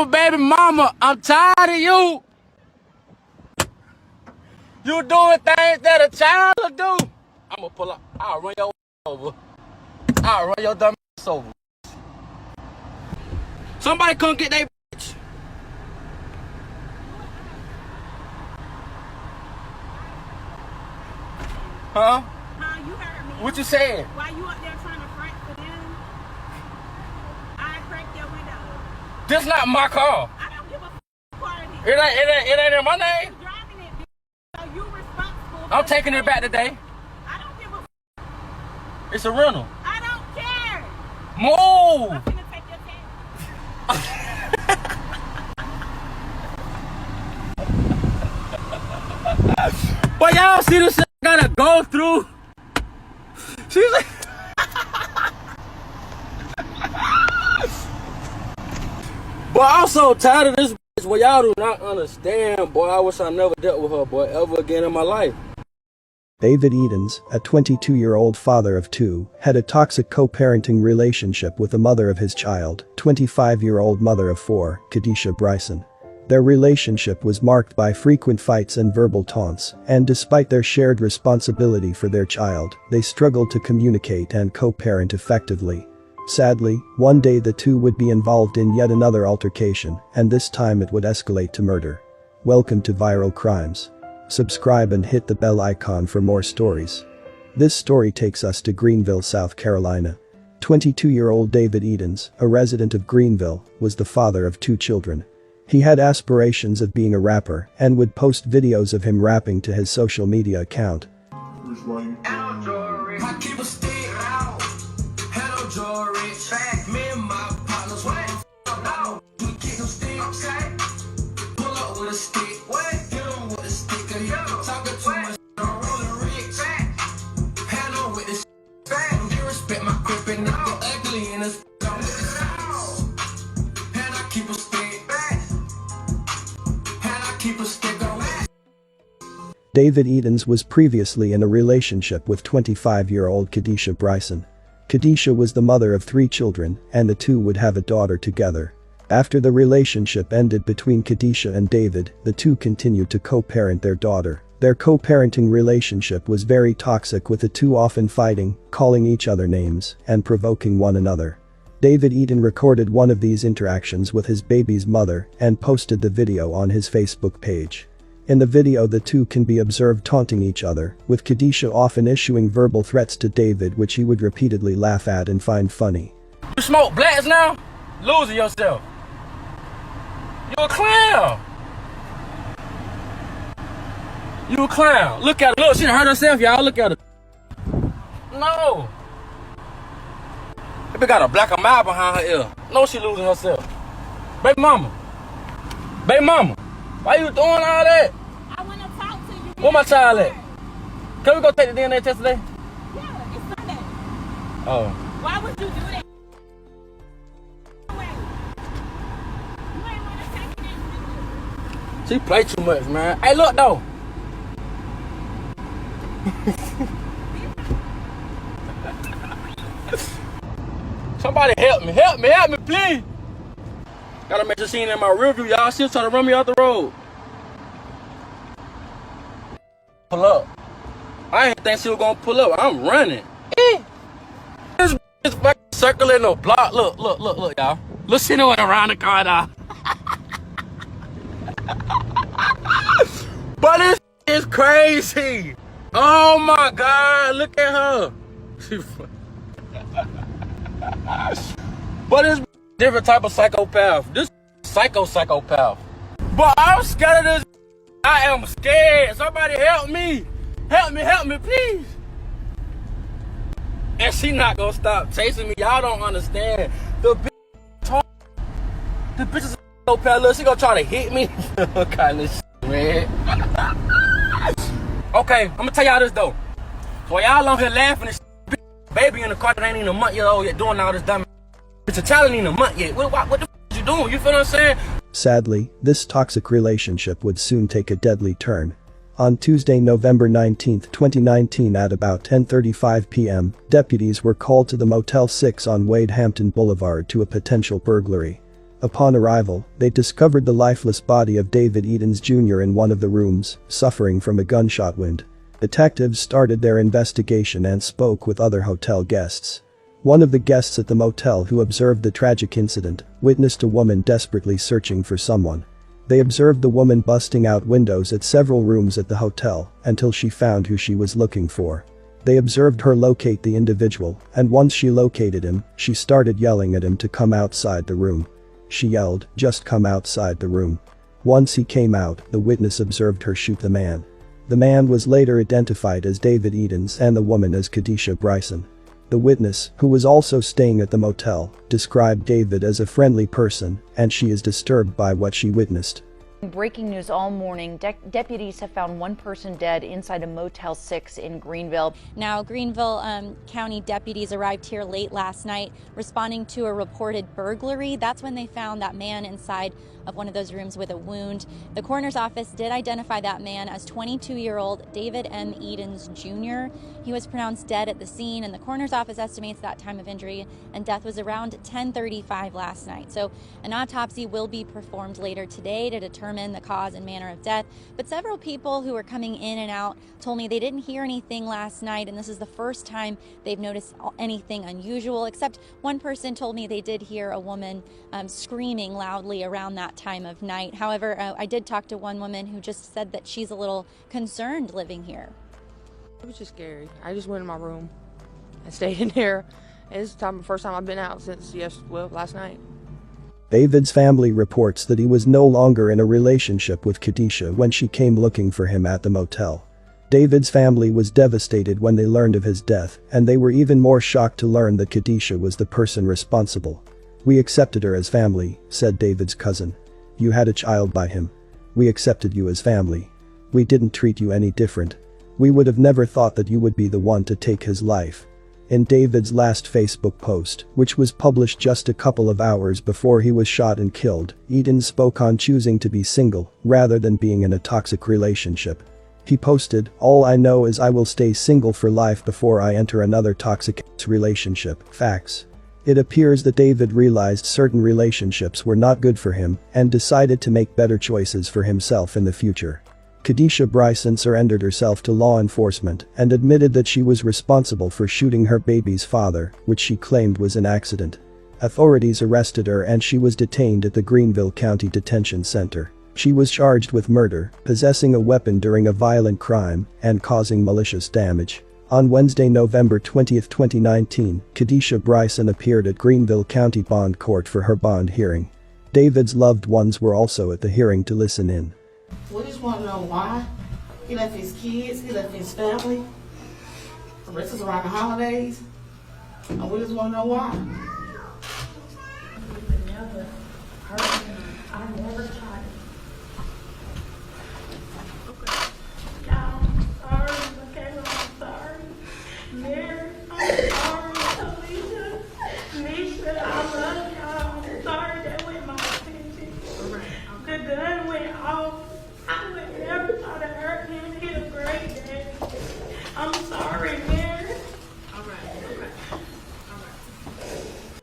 baby mama, I'm tired of you. You doing things that a child will do. I'ma pull up. I'll run your over. I'll run your dumb ass over. Somebody come get that bitch. Huh? You heard me. What you saying? Why you up there trying to front for them? I cracked your window. This not my car. I don't give a part of It ain't in my name. You driving it, bitch. So you responsible. I'm taking it back today. I don't give a It's a rental. I don't care. Move. I'm gonna take your tax. But y'all see this shit I gotta go through. She's like, but I'm so tired of this bitch. Well, y'all do not understand, boy. I wish I never dealt with her, boy, ever again in my life. David Edens, a 22-year-old father of two, had a toxic co-parenting relationship with the mother of his child, 25-year-old mother of four, Kadisha Bryson. Their relationship was marked by frequent fights and verbal taunts, and despite their shared responsibility for their child, they struggled to communicate and co-parent effectively. Sadly, one day the two would be involved in yet another altercation, and this time it would escalate to murder. Welcome to Viral Crimes. Subscribe and hit the bell icon for more stories. This story takes us to Greenville, South Carolina. 22-year-old David Edens, a resident of Greenville, was the father of two children. He had aspirations of being a rapper and would post videos of him rapping to his social media account. David Edens was previously in a relationship with 25-year-old Kadisha Bryson. Kadisha was the mother of three children, and the two would have a daughter together. After the relationship ended between Kadisha and David, the two continued to co-parent their daughter. Their co-parenting relationship was very toxic, with the two often fighting, calling each other names, and provoking one another. David Edens recorded one of these interactions with his baby's mother and posted the video on his Facebook page. In the video, the two can be observed taunting each other, with Kadisha often issuing verbal threats to David, which he would repeatedly laugh at and find funny. You smoke blacks now? Losing yourself. You a clown. You a clown. Look at her. Look, she done hurt herself, y'all. Look at her. No. That bitch got a black mile behind her ear. No, she losing herself. Baby mama. Baby mama. Why you doing all that? I want to talk to you. Where my child at? Can we go take the DNA test today? Yeah, it's Sunday. Oh. Why would you do that? You ain't want to take it. She play too much, man. Hey, look though. Somebody help me, please. Gotta make sure she ain't in my rear view, y'all. She'll try to run me off the road. Pull up. I didn't think she was gonna pull up. I'm running. This is fucking circling the block. Look, y'all. Look, she went around the car now. But this is crazy. Oh my God, look at her. But it's different type of psychopath. This psychopath. But I'm scared of this. I am scared. Somebody help me. Help me, please. And she not gonna stop chasing me. Y'all don't understand. The bitch is a psychopath. Look, she gonna try to hit me. What kind of shit, man? Okay, I'm gonna tell y'all this though. So y'all on here laughing and shit, baby in the car that ain't even a month yet old yet doing all this dumb. It's a child ain't even a month yet. What the f you doing? You feel what I'm saying? Sadly, this toxic relationship would soon take a deadly turn. On Tuesday, November 19, 2019 at about 10:35 p.m., deputies were called to the Motel 6 on Wade Hampton Boulevard to a potential burglary. Upon arrival, they discovered the lifeless body of David Edens Jr. in one of the rooms, suffering from a gunshot wound. Detectives started their investigation and spoke with other hotel guests. One of the guests at the motel who observed the tragic incident witnessed a woman desperately searching for someone. They observed the woman busting out windows at several rooms at the hotel until she found who she was looking for. They observed her locate the individual, and once she located him, she started yelling at him to come outside the room. She yelled, "Just come outside the room." Once he came out, the witness observed her shoot the man. The man was later identified as David Edens and the woman as Kadisha Bryson. The witness, who was also staying at the motel, described David as a friendly person, and she is disturbed by what she witnessed. Breaking news all morning. Deputies have found one person dead inside a Motel 6 in Greenville. Now, Greenville County deputies arrived here late last night responding to a reported burglary. That's when they found that man inside of one of those rooms with a wound. The coroner's office did identify that man as 22-year-old David M. Edens Jr. He was pronounced dead at the scene, and the coroner's office estimates that time of injury and death was around 10:35 last night. So an autopsy will be performed later today to determine the cause and manner of death. But several people who were coming in and out told me they didn't hear anything last night, and this is the first time they've noticed anything unusual, except one person told me they did hear a woman screaming loudly around that time of night. However, I did talk to one woman who just said that she's a little concerned living here. It was just scary. I just went in my room and stayed in there. It's the first time I've been out since last night. David's family reports that he was no longer in a relationship with Kadisha when she came looking for him at the motel. David's family was devastated when they learned of his death, and they were even more shocked to learn that Kadisha was the person responsible. "We accepted her as family," said David's cousin. "You had a child by him. We accepted you as family. We didn't treat you any different. We would have never thought that you would be the one to take his life." In David's last Facebook post, which was published just a couple of hours before he was shot and killed, Edens spoke on choosing to be single rather than being in a toxic relationship. He posted, "All I know is I will stay single for life before I enter another toxic relationship. Facts." It appears that David realized certain relationships were not good for him and decided to make better choices for himself in the future. Kadisha Bryson surrendered herself to law enforcement and admitted that she was responsible for shooting her baby's father, which she claimed was an accident. Authorities arrested her and she was detained at the Greenville County Detention Center. She was charged with murder, possessing a weapon during a violent crime, and causing malicious damage. On Wednesday, November 20, 2019, Kadisha Bryson appeared at Greenville County Bond Court for her bond hearing. David's loved ones were also at the hearing to listen in. We just want to know why he left his kids, he left his family. The rest is around the holidays, and we just want to know why. I never tried it. Y'all, I'm sorry, Michaela, I'm sorry. Mary, I'm sorry. Alicia, Misha, I love y'all. I'm sorry that went my attention. The gun went off. I would never try to hurt him. He's a great daddy. I'm sorry, Mary. All right.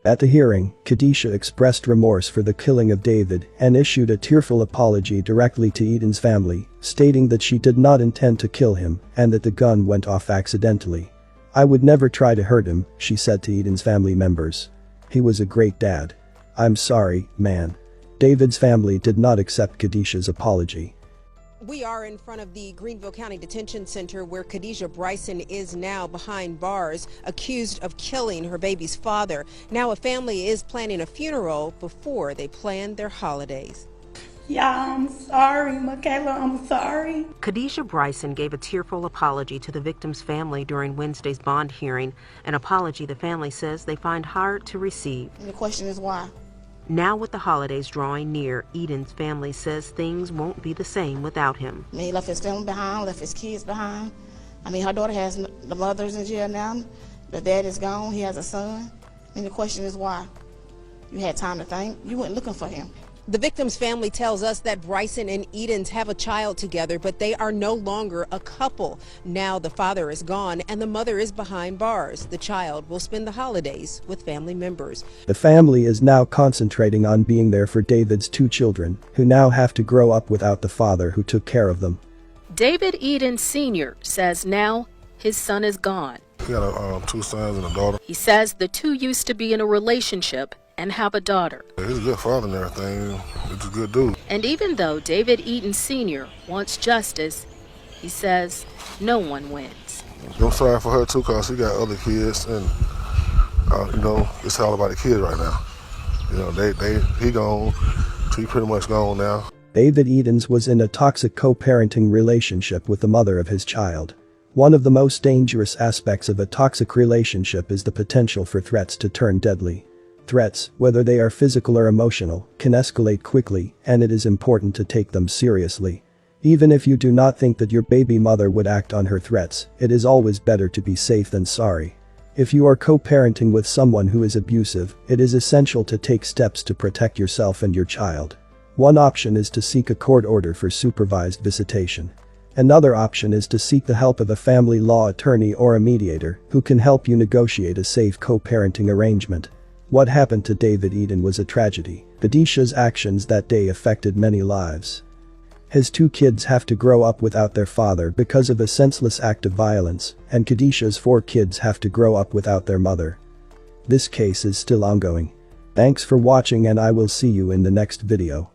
At the hearing, Kadisha expressed remorse for the killing of David and issued a tearful apology directly to Edens' family, stating that she did not intend to kill him and that the gun went off accidentally. "I would never try to hurt him," she said to Edens' family members. "He was a great dad. I'm sorry, man." David's family did not accept Kadisha's apology. We are in front of the Greenville County Detention Center where Kadisha Bryson is now behind bars, accused of killing her baby's father. Now a family is planning a funeral before they plan their holidays. Y'all, I'm sorry, Michaela, I'm sorry. Kadisha Bryson gave a tearful apology to the victim's family during Wednesday's bond hearing, an apology the family says they find hard to receive. The question is why. Now with the holidays drawing near, Edens' family says things won't be the same without him. I mean, he left his family behind, left his kids behind. I mean, her daughter has, the mother's in jail now, the dad is gone, he has a son. And the question is why. You had time to think, you weren't looking for him. The victim's family tells us that Bryson and Edens have a child together, but they are no longer a couple. Now the father is gone and the mother is behind bars. The child will spend the holidays with family members. The family is now concentrating on being there for David's 2 children, who now have to grow up without the father who took care of them. David Edens Sr. says now his son is gone. He got 2 sons and a daughter. He says the two used to be in a relationship and have a daughter. He's a good father and everything. He's a good dude. And even though David Edens Sr. wants justice, he says no one wins. I'm sorry for her too, because she got other kids, and it's all about the kids right now. He gone. He pretty much gone now. David Edens was in a toxic co-parenting relationship with the mother of his child. One of the most dangerous aspects of a toxic relationship is the potential for threats to turn deadly. Threats, whether they are physical or emotional, can escalate quickly, and it is important to take them seriously. Even if you do not think that your baby mother would act on her threats, it is always better to be safe than sorry. If you are co-parenting with someone who is abusive, it is essential to take steps to protect yourself and your child. One option is to seek a court order for supervised visitation. Another option is to seek the help of a family law attorney or a mediator who can help you negotiate a safe co-parenting arrangement. What happened to David Eden was a tragedy. Khadisha's actions that day affected many lives. His 2 kids have to grow up without their father because of a senseless act of violence, and Khadisha's 4 kids have to grow up without their mother. This case is still ongoing. Thanks for watching, and I will see you in the next video.